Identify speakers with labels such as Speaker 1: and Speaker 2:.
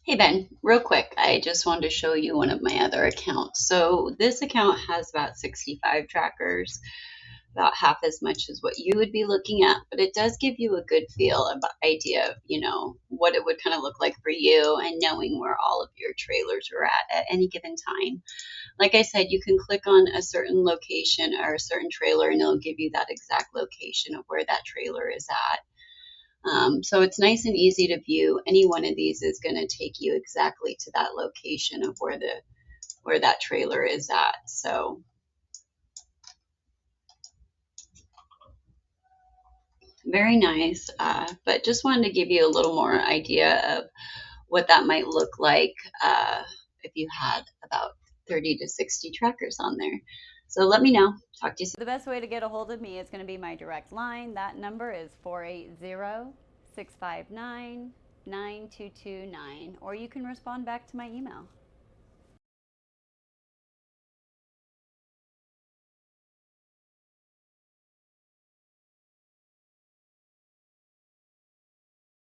Speaker 1: Hey Ben, real quick, I just wanted to show you one of my other accounts. So this account has about 65 trackers, about half as much as what you would be looking at, but it does give you a good feel about idea of, what it would kind of look like for you and knowing where all of your trailers are at any given time. Like I said, you can click on a certain location or a certain trailer and it'll give you that exact location of where that trailer is at. So it's nice and easy to view. Any one of these is going to take you exactly to that location of where that trailer is at. So very nice. But just wanted to give you a little more idea of what that might look like if you had about 30 to 60 trackers on there. So let me know. Talk to you soon.
Speaker 2: The best way to get a hold of me is going to be my direct line. That number is 480 659 9229, or you can respond back to my email.